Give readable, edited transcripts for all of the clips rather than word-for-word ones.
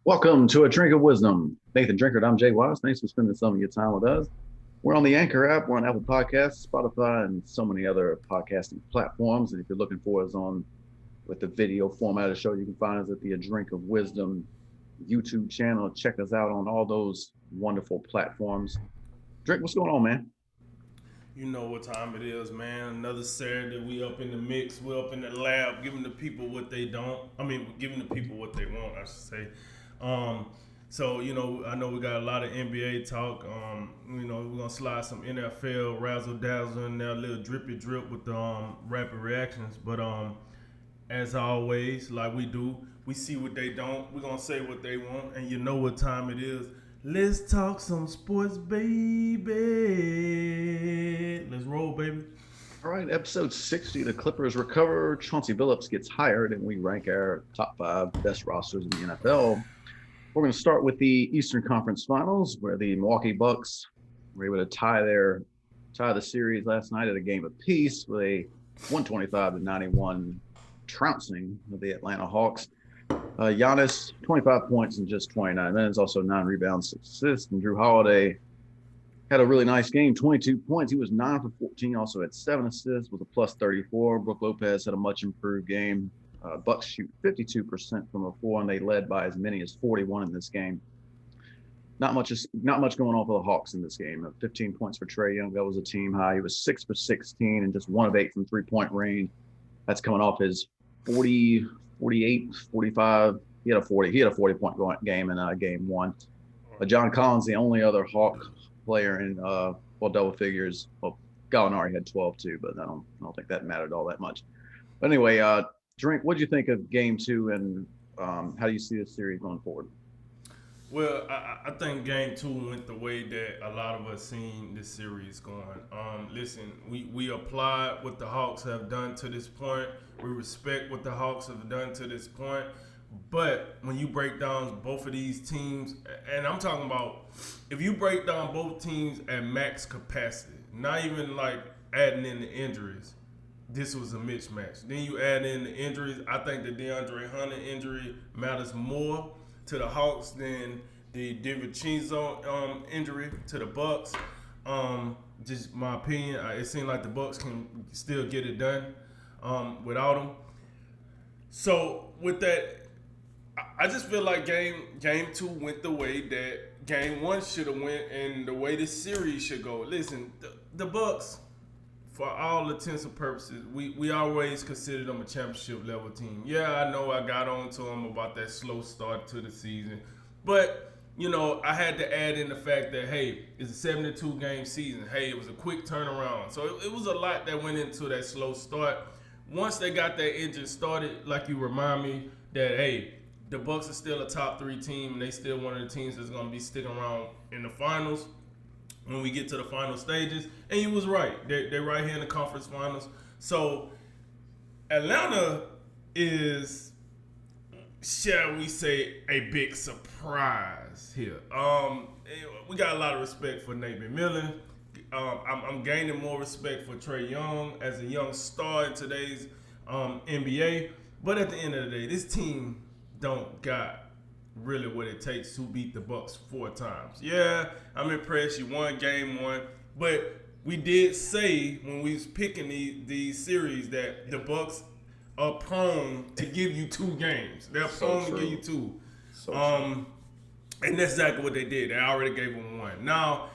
Welcome to A Drink of Wisdom. Nathan Drinkard, I'm Jay Wise. Thanks for spending some of your time with us. We're on the Anchor app, we're on Apple Podcasts, Spotify, and so many other podcasting platforms. And if you're looking for us on with the video format of the show, you can find us at the A Drink of Wisdom YouTube channel. Check us out on all those wonderful platforms. Drink, what's going on, man? You know what time it is, man. Another Saturday, we up in the mix, we up in the lab, giving the people what they don't. I mean, giving the people what they want, I should say. Um, I know we got a lot of NBA talk. We're gonna slide some NFL razzle dazzle in there, a little drippy drip with the rapid reactions. But as always, like we do, we see what they don't. We're gonna say what they want, and you know what time it is. Let's talk some sports, baby. Let's roll, baby. All right, episode 60. The Clippers recover. Chauncey Billups gets hired, and we rank our top five best rosters in the NFL. We're going to start with the Eastern Conference Finals, where the Milwaukee Bucks were able to tie the series last night at a game apiece with a 125-91 trouncing of the Atlanta Hawks. Giannis, 25 points in just 29 minutes, also 9 rebounds, 6 assists, and Drew Holiday had a really nice game, 22 points. He was 9 for 14, also had 7 assists with a plus 34. Brook Lopez had a much improved game. Bucks shoot 52% from the floor, and they led by as many as 41 in this game. Not much going on for the Hawks in this game. 15 points for Trae Young. That was a team high. He was 6 for 16 and just 1 of 8 from 3-point range. That's coming off his 40, 48, 45. He had a 40-point game in game one. John Collins, the only other Hawk player in double figures. Well, Gallinari had 12 too, but I don't think that mattered all that much. But anyway, Drink, what do you think of game two, and how do you see this series going forward? Well, I think game two went the way that a lot of us seen this series going. Listen, we applaud what the Hawks have done to this point. We respect what the Hawks have done to this point. But when you break down both of these teams, and I'm talking about if you break down both teams at max capacity, not even like adding in the injuries, this was a mismatch. Then you add in the injuries. I think the DeAndre Hunter injury matters more to the Hawks than the DiVincenzo injury to the Bucks. Just my opinion. It seemed like the Bucks can still get it done without him. So with that, I just feel like game two went the way that game one should have went, and the way this series should go. Listen, the Bucks, for all intents and purposes, we always considered them a championship level team. Yeah, I know I got on to them about that slow start to the season, but I had to add in the fact that hey, it's a 72 game season. Hey, it was a quick turnaround, so it was a lot that went into that slow start. Once they got that engine started, like you remind me that hey, the Bucks are still a top three team, and they still one of the teams that's going to be sticking around in the finals when we get to the final stages. And you was right. They're right here in the conference finals. So Atlanta is, shall we say, a big surprise here. We got a lot of respect for Nate McMillan. I'm gaining more respect for Trae Young as a young star in today's NBA. But at the end of the day, this team don't got really what it takes to beat the Bucks 4 times. Yeah, I'm impressed. You won game one, but we did say when we was picking these series that the Bucks are prone to give you 2 games. They're prone to give you 2. So And that's exactly what they did. They already gave them 1. Now,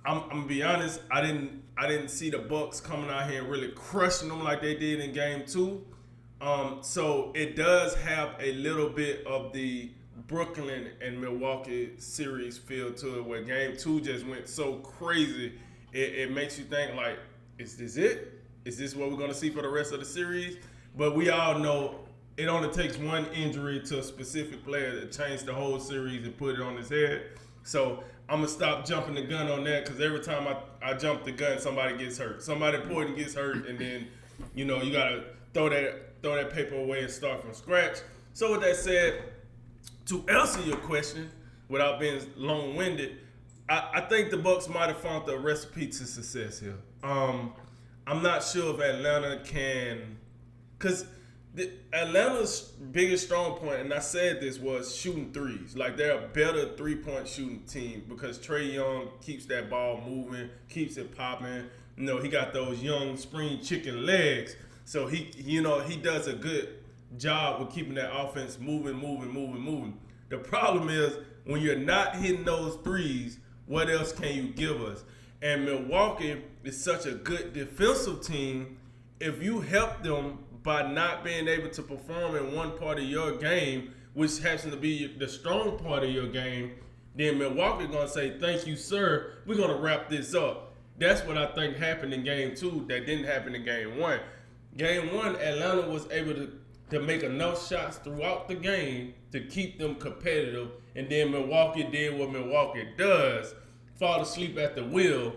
I'm gonna be honest. I didn't see the Bucks coming out here and really crushing them like they did in game 2. So it does have a little bit of the Brooklyn and Milwaukee series feel to it, where game 2 just went so crazy. It makes you think like, is this it? Is this what we're gonna see for the rest of the series? But we all know it only takes one injury to a specific player to change the whole series and put it on his head. So I'm gonna stop jumping the gun on that, because every time I jump the gun, somebody gets hurt. Somebody important gets hurt, and then you gotta throw that paper away and start from scratch. So with that said, to answer your question without being long-winded, I think the Bucks might have found the recipe to success here. I'm not sure if Atlanta can, because Atlanta's biggest strong point, and I said this, was shooting threes. Like, they're a better 3-point shooting team because Trae Young keeps that ball moving, keeps it popping. You know, he got those young spring chicken legs, so he does a good job with keeping that offense moving. The problem is when you're not hitting those threes, what else can you give us? And Milwaukee is such a good defensive team. If you help them by not being able to perform in one part of your game, which happens to be the strong part of your game, then Milwaukee gonna say, "Thank you, sir. We're gonna wrap this up." That's what I think happened in Game 2. That didn't happen in Game 1. Game 1, Atlanta was able to make enough shots throughout the game to keep them competitive, and then Milwaukee did what Milwaukee does: fall asleep at the wheel,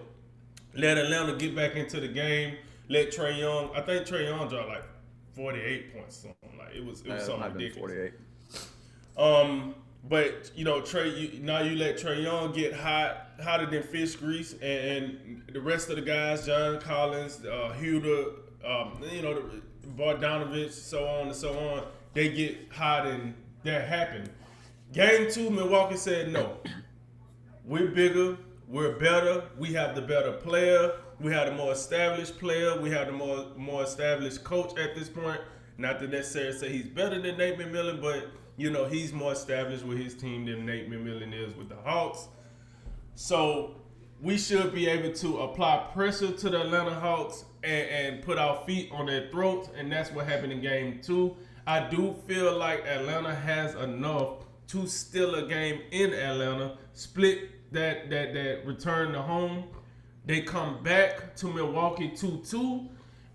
let Atlanta get back into the game, let Trae Young. I think Trae Young dropped like 48 points, something like it was something ridiculous. 48. But Trey, now you let Trae Young get hotter than fish grease, and the rest of the guys, John Collins, Huda, Bogdanovich, so on and so on, they get hot, and that happened. Game 2, Milwaukee said no. We're bigger, we're better, we have the better player, we have the more established player, we have the more established coach at this point. Not to necessarily say he's better than Nate McMillan, but he's more established with his team than Nate McMillan is with the Hawks. So we should be able to apply pressure to the Atlanta Hawks and put our feet on their throats, and that's what happened in Game 2. I do feel like Atlanta has enough to steal a game in Atlanta, split that return to home. They come back to Milwaukee 2-2,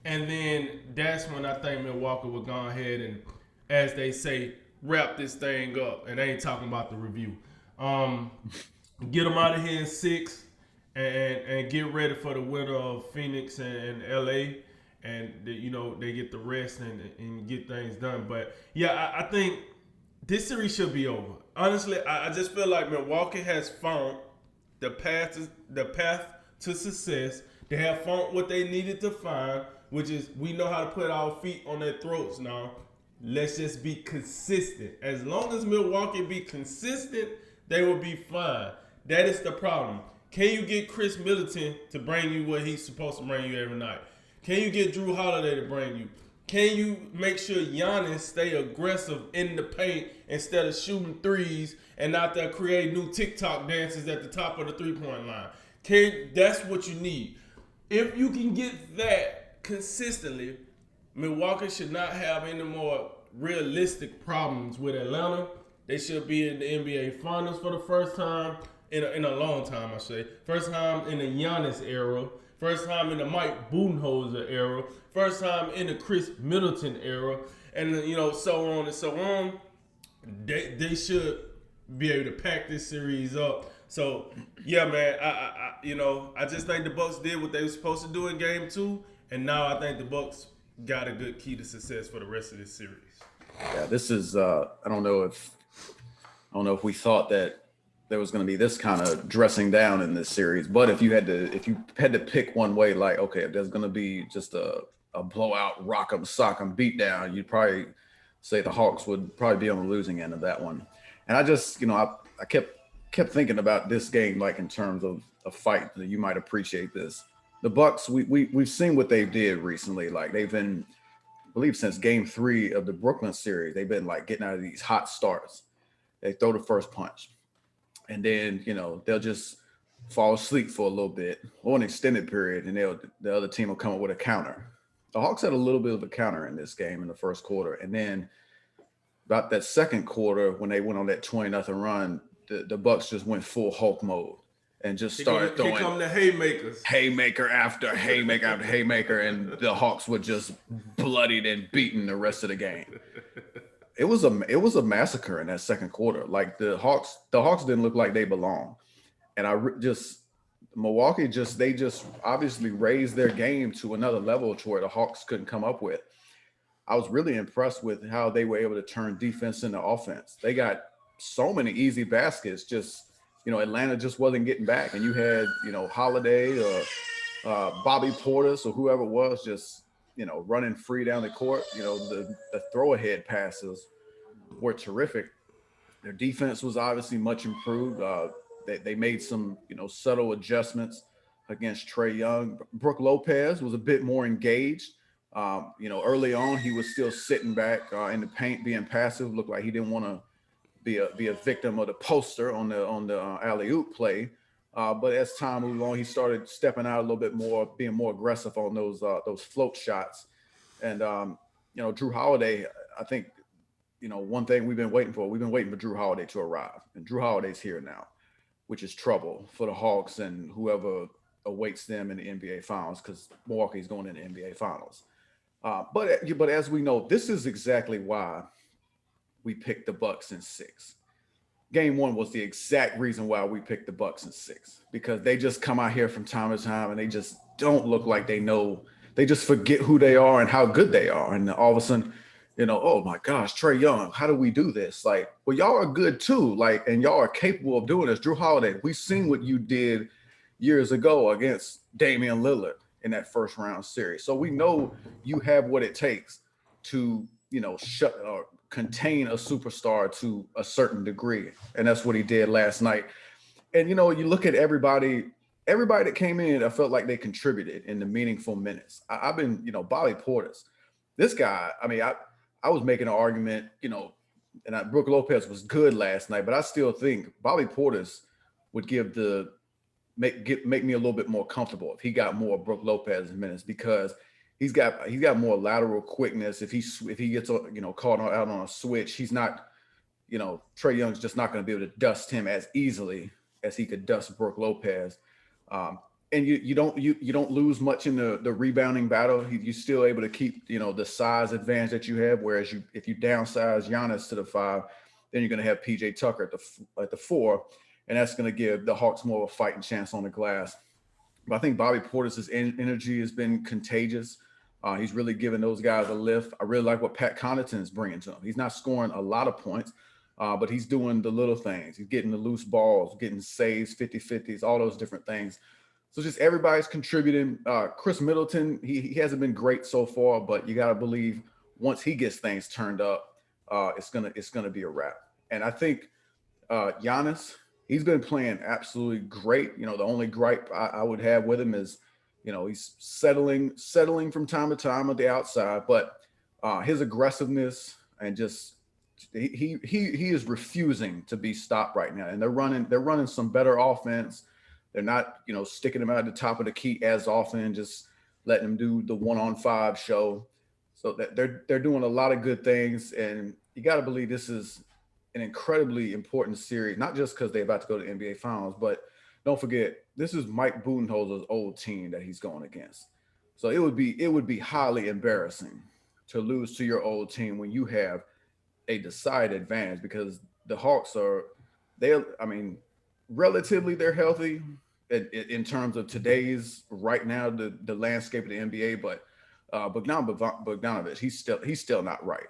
and then that's when I think Milwaukee will go ahead and, as they say, wrap this thing up. And they ain't talking about the review. Get them out of here in 6 and get ready for the winter of Phoenix and LA. And, they get the rest and get things done. But, yeah, I think this series should be over. Honestly, I just feel like Milwaukee has found the path to success. They have found what they needed to find, which is we know how to put our feet on their throats now. Let's just be consistent. As long as Milwaukee be consistent, they will be fine. That is the problem. Can you get Chris Middleton to bring you what he's supposed to bring you every night? Can you get Drew Holiday to bring you? Can you make sure Giannis stay aggressive in the paint instead of shooting threes and out there create new TikTok dances at the top of the three-point line? That's what you need. If you can get that consistently, Milwaukee should not have any more realistic problems with Atlanta. They should be in the NBA Finals for the first time in a long time, I say. First time in the Giannis era. First time in the Mike Budenholzer era. First time in the Chris Middleton era. And, so on and so on. They should be able to pack this series up. So, yeah, man, I just think the Bucks did what they were supposed to do in Game 2. And now I think the Bucks got a good key to success for the rest of this series. Yeah, this is I don't know if we thought that there was going to be this kind of dressing down in this series, but if you had to pick one way, like, okay, if there's going to be just a blowout rock 'em sock 'em beat down, you'd probably say the Hawks would probably be on the losing end of that one. And I just I kept thinking about this game, like in terms of a fight, that you might appreciate this. The Bucks, we've seen what they did recently. Like, they've been, I believe, since Game 3 of the Brooklyn series, they've been like getting out of these hot starts. They throw the first punch, and then they'll just fall asleep for a little bit or an extended period, and the other team will come up with a counter. The Hawks had a little bit of a counter in this game in the first quarter, and then about that second quarter when they went on that 20-0 run, the Bucks just went full Hulk mode and just started throwing. Here come the haymakers. Haymaker after haymaker after haymaker, and the Hawks were just bloodied and beaten the rest of the game. It was a massacre in that second quarter. Like, the Hawks didn't look like they belong, and Milwaukee they obviously raised their game to another level to where the Hawks couldn't come up with. I was really impressed with how they were able to turn defense into offense. They got so many easy baskets. Just Atlanta just wasn't getting back, and you had Holiday or Bobby Portis or whoever it was just running free down the court. The throw ahead passes were terrific. Their defense was obviously much improved. They made some subtle adjustments against Trey Young. Brooke Lopez was a bit more engaged. Early on he was still sitting back in the paint, being passive. Looked like he didn't want to be a victim of the poster on the alley oop play. But as time moved on, he started stepping out a little bit more, being more aggressive on those float shots. And Drew Holiday, I think one thing we've been waiting for Drew Holiday to arrive, and Drew Holiday's here now, which is trouble for the Hawks and whoever awaits them in the NBA Finals, because Milwaukee's going in the NBA Finals. But as we know, this is exactly why we picked the Bucks in 6. Game 1 was the exact reason why we picked the Bucks in 6, because they just come out here from time to time and they just don't look like they know. They just forget who they are and how good they are, and all of a sudden, oh my gosh, Trey Young, how do we do this? Like, well, y'all are good too, like, and y'all are capable of doing this. Drew Holiday, we've seen what you did years ago against Damian Lillard in that first round series, so we know you have what it takes to shut or contain a superstar to a certain degree, and that's what he did last night. And you look at everybody that came in, I felt like they contributed in the meaningful minutes. I've been, Bobby Portis, this guy. I mean, I was making an argument, and Brooke Lopez was good last night, but I still think Bobby Portis would make me a little bit more comfortable if he got more Brooke Lopez minutes, because he's got more lateral quickness. If he gets caught out on a switch, he's not, Trey Young's just not going to be able to dust him as easily as he could dust Brooke Lopez. And you don't lose much in the rebounding battle. You're still able to keep the size advantage that you have. Whereas if you downsize Giannis to the 5, then you're going to have PJ Tucker at the 4, and that's going to give the Hawks more of a fighting chance on the glass. But I think Bobby Portis' energy has been contagious. He's really giving those guys a lift. I really like what Pat Connaughton is bringing to him. He's not scoring a lot of points, but he's doing the little things. He's getting the loose balls, getting saves, 50-50s, all those different things. So just everybody's contributing. Chris Middleton, he hasn't been great so far, but you got to believe once he gets things turned up, it's gonna be a wrap. And I think Giannis, he's been playing absolutely great. The only gripe I would have with him is, he's settling from time to time on the outside, but his aggressiveness and just he is refusing to be stopped right now. And they're running some better offense. They're not, sticking him out at the top of the key as often, just letting him do the 1-on-5 show. So that they're doing a lot of good things, and you got to believe this is an incredibly important series, not just because they're about to go to the NBA Finals, but don't forget, this is Mike Budenholzer's old team that he's going against. So it would be highly embarrassing to lose to your old team when you have a decided advantage, because the Hawks relatively they're healthy in terms of today's right now the landscape of the NBA, but Bogdanovic, he's still not right,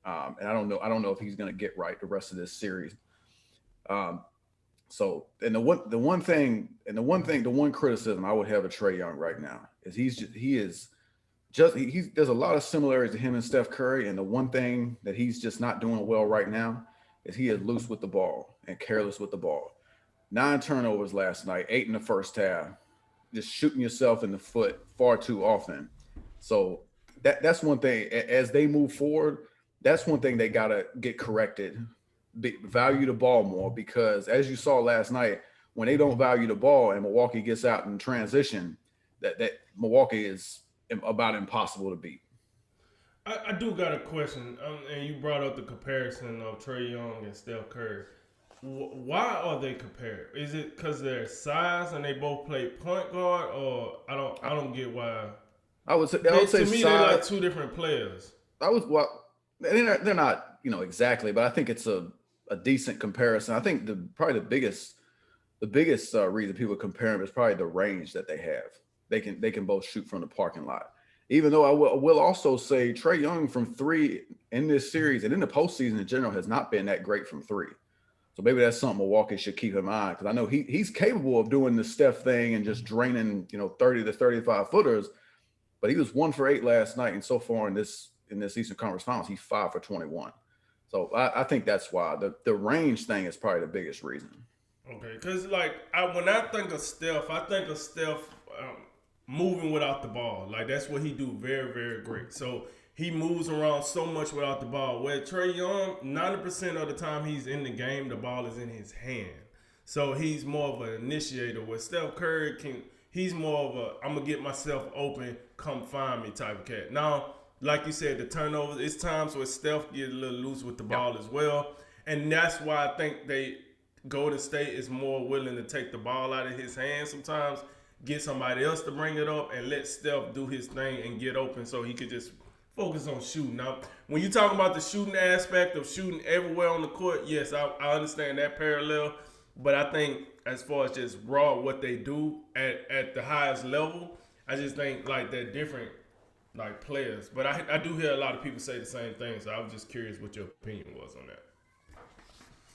and I don't know if he's going to get right the rest of this series. So, and the one criticism I would have of Trey Young right now is there's a lot of similarities to him and Steph Curry, and the one thing that he's just not doing well right now is he is loose with the ball and careless with the ball. 9 turnovers last night, 8 in the first half, just shooting yourself in the foot far too often. So that's one thing. As they move forward, that's one thing they gotta get corrected. Value the ball more, because as you saw last night, when they don't value the ball and Milwaukee gets out in transition, that Milwaukee is about impossible to beat. I do got a question, and you brought up the comparison of Trey Young and Steph Curry. Why are they compared? Is it because their size and they both play point guard, or I don't get why? I would say to me, size, they're like two different players. They're not exactly, but I think it's a decent comparison. I think probably the biggest reason people compare them is probably the range that they have. They can both shoot from the parking lot. Even though I will also say Trey Young from 3 in this series and in the postseason in general has not been that great from 3. So maybe that's something Milwaukee should keep in mind, because I know he's capable of doing the Steph thing and just draining 30 to 35 footers. but he was 1 for 8 last night, and so far in this Eastern Conference Finals, he's 5 for 21. So I think that's why the range thing is probably the biggest reason. Okay, because like when I think of Steph moving without the ball. Like that's what he do very very great. So he moves around so much without the ball. Where Trey Young, 90% of the time he's in the game, the ball is in his hand. So he's more of an initiator. Where Steph Curry he's more of a I'm gonna get myself open, come find me type of cat. Now, like you said, the turnovers, it's times where Steph get a little loose with the ball as well. And that's why I think Golden State is more willing to take the ball out of his hands sometimes, get somebody else to bring it up, and let Steph do his thing and get open so he could just focus on shooting. Now, when you talk about the shooting aspect of shooting everywhere on the court, yes, I understand that parallel. But I think as far as just raw what they do at the highest level, I just think like they're different like players. But I do hear a lot of people say the same thing, so I was just curious what your opinion was on that.